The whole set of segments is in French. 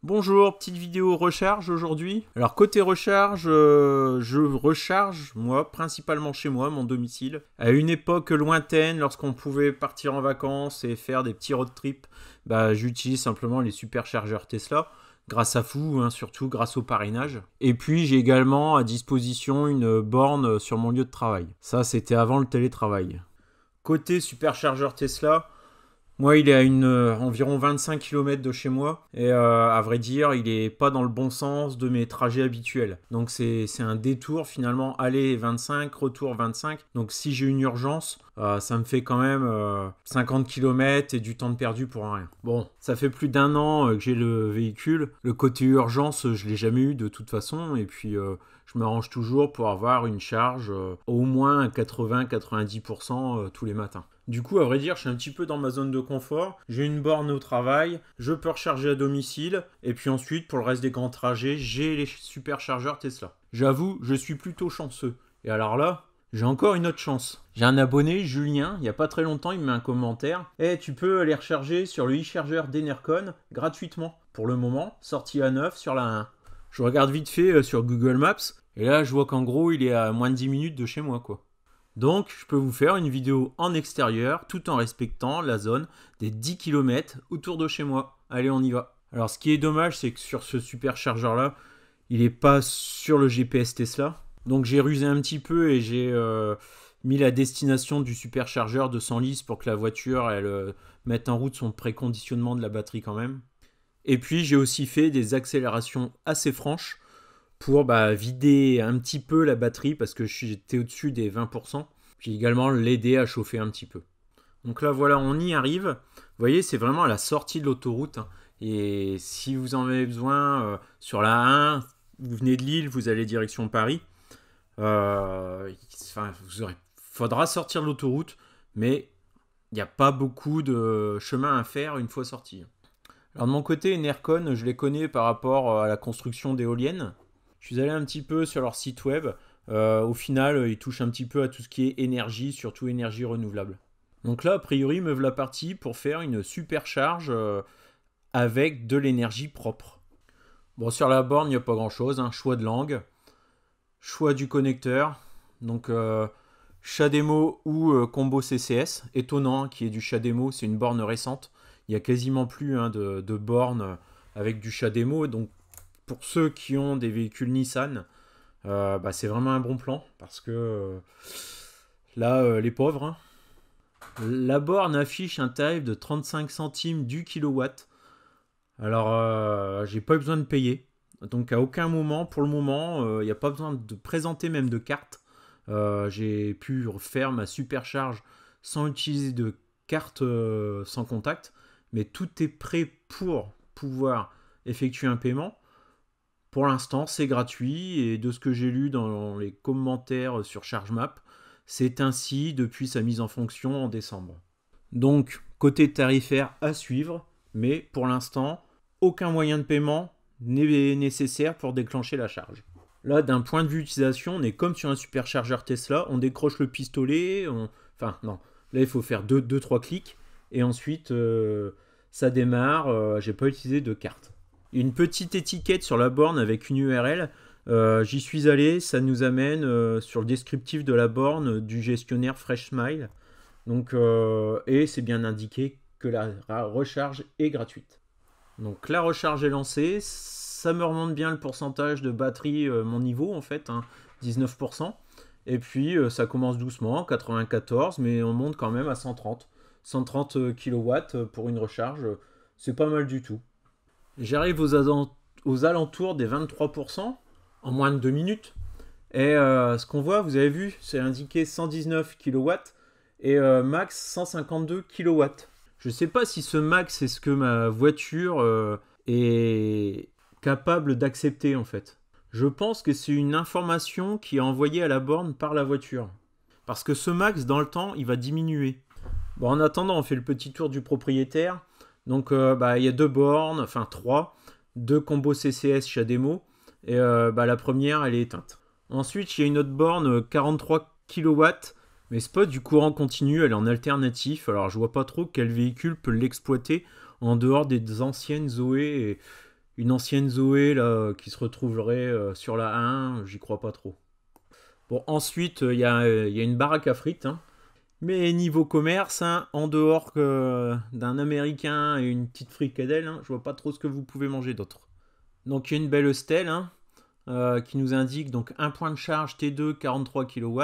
Bonjour, petite vidéo recharge aujourd'hui. Alors côté recharge, je recharge moi principalement chez moi, mon domicile. À une époque lointaine, lorsqu'on pouvait partir en vacances et faire des petits road trips, j'utilise simplement les superchargeurs Tesla. Grâce à vous, hein, surtout grâce au parrainage. Et puis j'ai également à disposition une borne sur mon lieu de travail. Ça c'était avant le télétravail. Côté superchargeur Tesla, moi, il est à environ 25 km de chez moi. Et à vrai dire, il est pas dans le bon sens de mes trajets habituels. Donc c'est un détour finalement, aller 25, retour 25. Donc si j'ai une urgence, ça me fait quand même 50 km et du temps de perdu pour rien. Bon, ça fait plus d'un an que j'ai le véhicule. Le côté urgence, je l'ai jamais eu de toute façon. Et puis je m'arrange toujours pour avoir une charge au moins 80-90% tous les matins. Du coup, à vrai dire, je suis un petit peu dans ma zone de confort. J'ai une borne au travail, je peux recharger à domicile, et puis ensuite, pour le reste des grands trajets, j'ai les superchargeurs Tesla. J'avoue, je suis plutôt chanceux. Et alors là, j'ai encore une autre chance. J'ai un abonné, Julien, il n'y a pas très longtemps, il me met un commentaire. Tu peux aller recharger sur le e-chargeur d'Enercon gratuitement. Pour le moment, sorti à 9 sur la 1. Je regarde vite fait sur Google Maps, et là, je vois qu'en gros, il est à moins de 10 minutes de chez moi, quoi. Donc, je peux vous faire une vidéo en extérieur tout en respectant la zone des 10 km autour de chez moi. Allez, on y va. Alors, ce qui est dommage, c'est que sur ce superchargeur-là, il n'est pas sur le GPS Tesla. Donc, j'ai rusé un petit peu et j'ai mis la destination du superchargeur de Senlis pour que la voiture elle mette en route son préconditionnement de la batterie quand même. Et puis, j'ai aussi fait des accélérations assez franches pour vider un petit peu la batterie parce que j'étais au-dessus des 20%. Puis également l'aider à chauffer un petit peu. Donc là voilà, on y arrive. Vous voyez, c'est vraiment à la sortie de l'autoroute. Et si vous en avez besoin, sur la 1, vous venez de Lille, vous allez direction Paris. Faudra sortir de l'autoroute, mais il n'y a pas beaucoup de chemin à faire une fois sorti. Alors de mon côté, Enercon, je les connais par rapport à la construction d'éoliennes. Je suis allé un petit peu sur leur site web. Au final, ils touchent un petit peu à tout ce qui est énergie, surtout énergie renouvelable. Donc là, a priori, me voilà parti pour faire une supercharge avec de l'énergie propre. Bon, sur la borne, il n'y a pas grand-chose. Hein. Choix de langue, choix du connecteur. Donc, CHAdeMO ou combo CCS. Étonnant qu'il y ait du CHAdeMO, c'est une borne récente. Il n'y a quasiment plus de bornes avec du CHAdeMO. Donc, pour ceux qui ont des véhicules Nissan, c'est vraiment un bon plan parce que là, les pauvres. Hein. La borne affiche un tarif de 35 centimes du kilowatt. Alors, j'ai pas eu besoin de payer. Donc, à aucun moment, pour le moment, il n'y a pas besoin de présenter même de carte. J'ai pu faire ma supercharge sans utiliser de carte sans contact. Mais tout est prêt pour pouvoir effectuer un paiement. Pour l'instant, c'est gratuit et de ce que j'ai lu dans les commentaires sur ChargeMap, c'est ainsi depuis sa mise en fonction en décembre. Donc, côté tarifaire à suivre, mais pour l'instant, aucun moyen de paiement n'est nécessaire pour déclencher la charge. Là, d'un point de vue utilisation, on est comme sur un superchargeur Tesla, on décroche le pistolet, enfin non, là il faut faire 2-3 clics et ensuite ça démarre, j'ai pas utilisé de carte. Une petite étiquette sur la borne avec une URL. J'y suis allé, ça nous amène sur le descriptif de la borne du gestionnaire FreshSmile. Donc, et c'est bien indiqué que la recharge est gratuite. Donc la recharge est lancée, ça me remonte bien le pourcentage de batterie, mon niveau en fait, hein, 19%. Et puis ça commence doucement, 94, mais on monte quand même à 130. 130 kW pour une recharge, c'est pas mal du tout. J'arrive aux alentours des 23% en moins de 2 minutes. Et ce qu'on voit, vous avez vu, c'est indiqué 119 kW et max 152 kW. Je ne sais pas si ce max est ce que ma voiture est capable d'accepter en fait. Je pense que c'est une information qui est envoyée à la borne par la voiture. Parce que ce max, dans le temps, il va diminuer. Bon, en attendant, on fait le petit tour du propriétaire. Donc, il y a 2 bornes, enfin 3, 2 combos CCS CHAdeMO. Et la première, elle est éteinte. Ensuite, il y a une autre borne, 43 kW, mais c'est pas du courant continu, elle est en alternatif. Alors, je vois pas trop quel véhicule peut l'exploiter en dehors des anciennes Zoé une ancienne Zoé là, qui se retrouverait sur la A1, j'y crois pas trop. Bon, ensuite, il y a une baraque à frites. Hein. Mais niveau commerce, hein, en dehors d'un Américain et une petite fricadelle, hein, je vois pas trop ce que vous pouvez manger d'autre. Donc il y a une belle stèle hein, qui nous indique donc un point de charge T2 43 kW,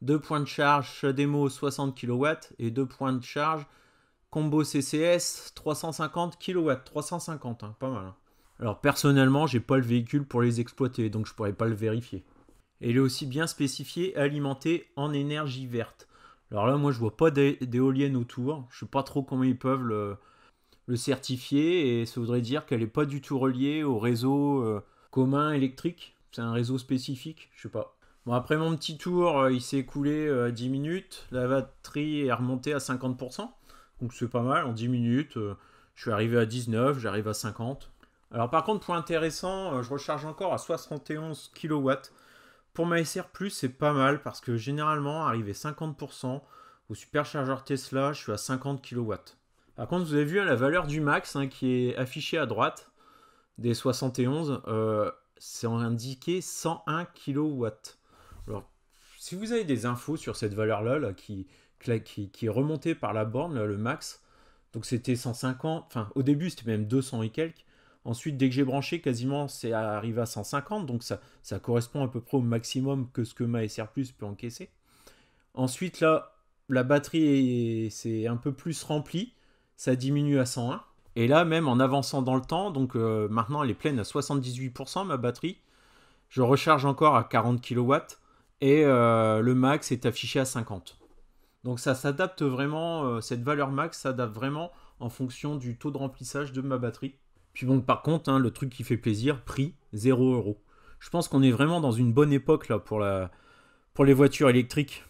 deux points de charge démo 60 kW et deux points de charge combo CCS 350 kW. 350, hein, pas mal. Hein. Alors personnellement, j'ai pas le véhicule pour les exploiter, donc je pourrais pas le vérifier. Et il est aussi bien spécifié alimenté en énergie verte. Alors là, moi, je vois pas d'éoliennes autour. Je sais pas trop comment ils peuvent le certifier. Et ça voudrait dire qu'elle est pas du tout reliée au réseau commun électrique. C'est un réseau spécifique. Je sais pas. Bon, après mon petit tour, il s'est écoulé 10 minutes. La batterie est remontée à 50%. Donc c'est pas mal. En 10 minutes, je suis arrivé à 19, j'arrive à 50. Alors par contre, point intéressant, je recharge encore à 71 kW. Pour ma SR+, c'est pas mal parce que généralement, arrivé 50%, au superchargeur Tesla, je suis à 50 kW. Par contre, vous avez vu la valeur du max hein, qui est affichée à droite des 71, c'est indiqué 101 kW. Alors, si vous avez des infos sur cette valeur-là là, qui est remontée par la borne, là, le max, donc c'était 150, enfin au début c'était même 200 et quelques. Ensuite, dès que j'ai branché, quasiment, c'est arrivé à 150. Donc, ça correspond à peu près au maximum que ce que ma SR Plus peut encaisser. Ensuite, là, la batterie c'est un peu plus remplie. Ça diminue à 101. Et là, même en avançant dans le temps, donc maintenant, elle est pleine à 78% ma batterie. Je recharge encore à 40 kW. Et le max est affiché à 50. Donc, ça s'adapte vraiment, cette valeur max s'adapte vraiment en fonction du taux de remplissage de ma batterie. Puis bon, par contre, hein, le truc qui fait plaisir, prix 0 €. Je pense qu'on est vraiment dans une bonne époque là pour les voitures électriques.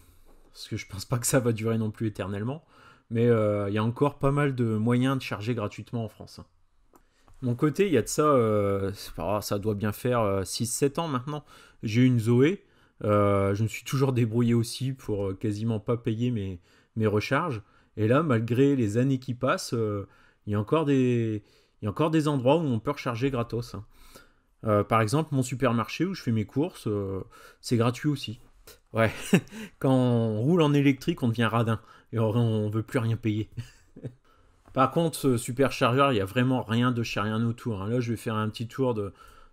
Parce que je pense pas que ça va durer non plus éternellement. Mais il y a encore pas mal de moyens de charger gratuitement en France. Hein. De mon côté, il y a de ça, ça doit bien faire 6-7 ans maintenant. J'ai eu une Zoé. Je me suis toujours débrouillé aussi pour quasiment pas payer mes recharges. Et là, malgré les années qui passent, il y a encore des endroits où on peut recharger gratos. Hein. Par exemple, mon supermarché où je fais mes courses, c'est gratuit aussi. Ouais, quand on roule en électrique, on devient radin et on veut plus rien payer. Par contre, ce superchargeur, il n'y a vraiment rien de chez rien autour. Hein. Là, je vais faire un petit tour de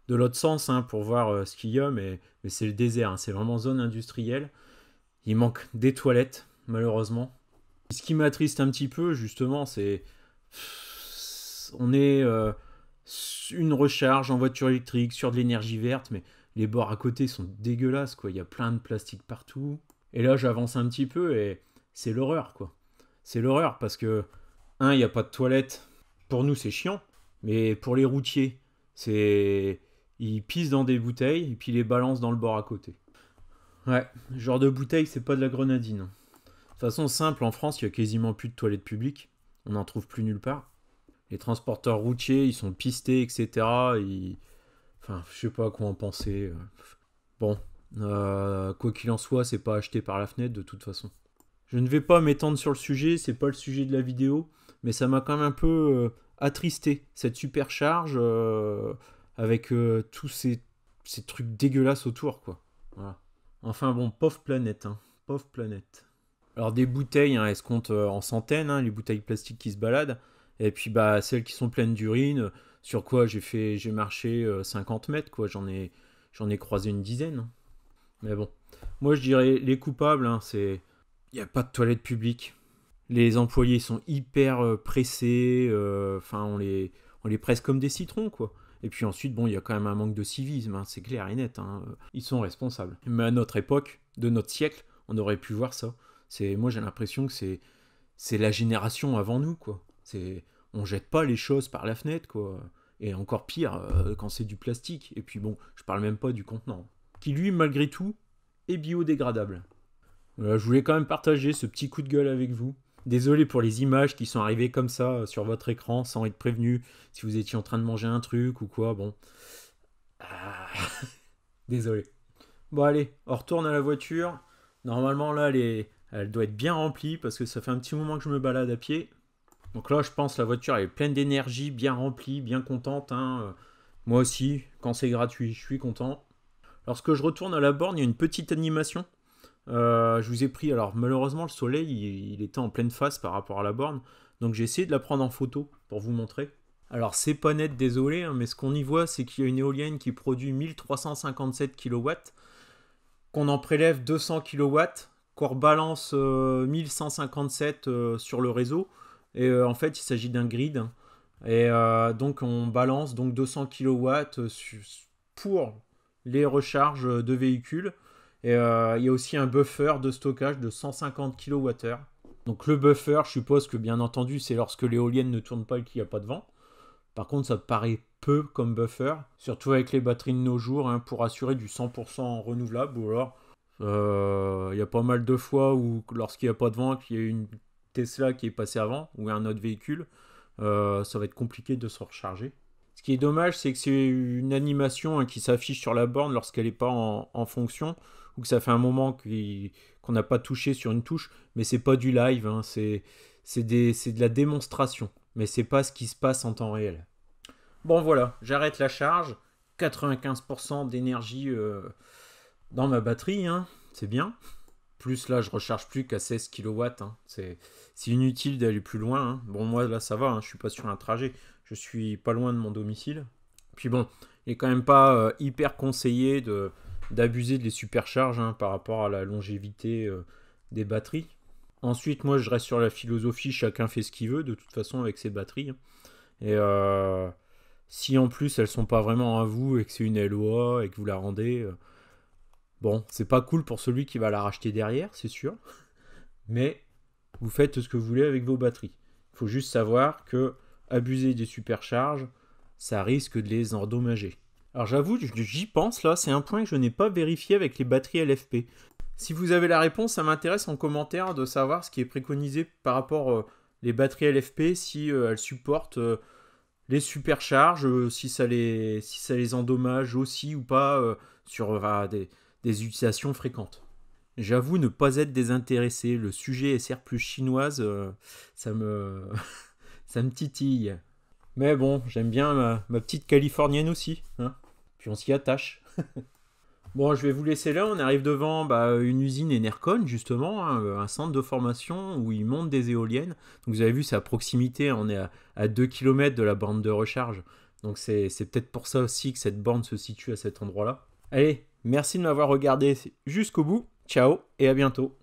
l'autre sens hein, pour voir ce qu'il y a, mais c'est le désert. Hein. C'est vraiment zone industrielle. Il manque des toilettes, malheureusement. Ce qui m'attriste un petit peu, justement, c'est on est une recharge en voiture électrique sur de l'énergie verte, mais les bords à côté sont dégueulasses, quoi. Il y a plein de plastique partout. Et là, j'avance un petit peu et c'est l'horreur, quoi. C'est l'horreur parce que, il n'y a pas de toilette. Pour nous, c'est chiant, mais pour les routiers, c'est. Ils pissent dans des bouteilles et puis ils les balancent dans le bord à côté. Ouais, genre de bouteille, c'est pas de la grenadine. De toute façon, simple, en France, il y a quasiment plus de toilettes publiques. On n'en trouve plus nulle part. Les transporteurs routiers, ils sont pistés, etc. Enfin, je sais pas à quoi en penser. Bon, quoi qu'il en soit, c'est pas acheté par la fenêtre de toute façon. Je ne vais pas m'étendre sur le sujet, c'est pas le sujet de la vidéo, mais ça m'a quand même un peu attristé, cette supercharge avec tous ces trucs dégueulasses autour, quoi. Voilà. Enfin bon, pauvre planète, hein. Pauvre planète. Alors des bouteilles, hein, elles se comptent en centaines, hein, les bouteilles plastiques qui se baladent. Et puis bah celles qui sont pleines d'urine, sur quoi j'ai marché 50 mètres, quoi. J'en ai croisé une dizaine. Hein. Mais bon, moi je dirais les coupables, hein, c'est il n'y a pas de toilette publique. Les employés sont hyper pressés, enfin on les presse comme des citrons, quoi. Et puis ensuite, bon, il y a quand même un manque de civisme, hein, c'est clair et net. Hein. Ils sont responsables. Mais à notre époque, de notre siècle, on aurait pu voir ça. Moi, j'ai l'impression que c'est la génération avant nous, quoi. On jette pas les choses par la fenêtre, quoi. Et encore pire, quand c'est du plastique. Et puis bon, je parle même pas du contenant. Qui lui, malgré tout, est biodégradable. Je voulais quand même partager ce petit coup de gueule avec vous. Désolé pour les images qui sont arrivées comme ça sur votre écran sans être prévenu si vous étiez en train de manger un truc ou quoi. Bon. Ah. Désolé. Bon allez, on retourne à la voiture. Normalement là, elle doit être bien remplie parce que ça fait un petit moment que je me balade à pied. Donc là, je pense la voiture elle est pleine d'énergie, bien remplie, bien contente, hein. Moi aussi, quand c'est gratuit, je suis content. Lorsque je retourne à la borne, il y a une petite animation. Je vous ai pris, alors malheureusement le soleil il était en pleine face par rapport à la borne, donc j'ai essayé de la prendre en photo pour vous montrer. Alors c'est pas net, désolé, hein, mais ce qu'on y voit c'est qu'il y a une éolienne qui produit 1357 kW, qu'on en prélève 200 kW, qu'on rebalance 1157 sur le réseau, et en fait il s'agit d'un grid, hein. Et donc on balance donc 200 kW pour les recharges de véhicules. Et il y a aussi un buffer de stockage de 150 kWh. Donc le buffer, je suppose que bien entendu, c'est lorsque l'éolienne ne tourne pas et qu'il n'y a pas de vent. Par contre, ça paraît peu comme buffer, surtout avec les batteries de nos jours, hein, pour assurer du 100% renouvelable. Ou alors, il y a pas mal de fois où, lorsqu'il n'y a pas de vent, qu'il y a une Tesla qui est passée avant, ou un autre véhicule, ça va être compliqué de se recharger. Ce qui est dommage, c'est que c'est une animation, hein, qui s'affiche sur la borne lorsqu'elle n'est pas en fonction, ou que ça fait un moment qu'on n'a pas touché sur une touche, mais c'est pas du live, hein, c'est de la démonstration, mais c'est pas ce qui se passe en temps réel. Bon voilà, j'arrête la charge, 95% d'énergie dans ma batterie, hein, c'est bien. Plus là, je recharge plus qu'à 16 kW, hein. C'est inutile d'aller plus loin, hein. Bon, moi là, ça va, hein, je suis pas sur un trajet, je suis pas loin de mon domicile. Puis bon, il est quand même pas hyper conseillé d'abuser des supercharges, hein, par rapport à la longévité des batteries. Ensuite, moi, je reste sur la philosophie, chacun fait ce qu'il veut, de toute façon, avec ses batteries, hein. Et si en plus elles sont pas vraiment à vous et que c'est une LOA et que vous la rendez, bon, c'est pas cool pour celui qui va la racheter derrière, c'est sûr. Mais vous faites ce que vous voulez avec vos batteries. Il faut juste savoir que abuser des supercharges, ça risque de les endommager. Alors j'avoue, j'y pense là, c'est un point que je n'ai pas vérifié avec les batteries LFP. Si vous avez la réponse, ça m'intéresse en commentaire de savoir ce qui est préconisé par rapport les batteries LFP, si elles supportent les supercharges, si ça les endommage aussi ou pas sur des utilisations fréquentes. J'avoue ne pas être désintéressé. Le sujet SR plus chinoise, ça me ça me titille. Mais bon, j'aime bien ma petite californienne aussi, hein. Puis on s'y attache. Bon, je vais vous laisser là. On arrive devant une usine Enercon, justement, hein, un centre de formation où ils montent des éoliennes. Donc vous avez vu, c'est à proximité. On est à 2 km de la borne de recharge. Donc c'est peut-être pour ça aussi que cette borne se situe à cet endroit-là. Allez, merci de m'avoir regardé jusqu'au bout. Ciao et à bientôt.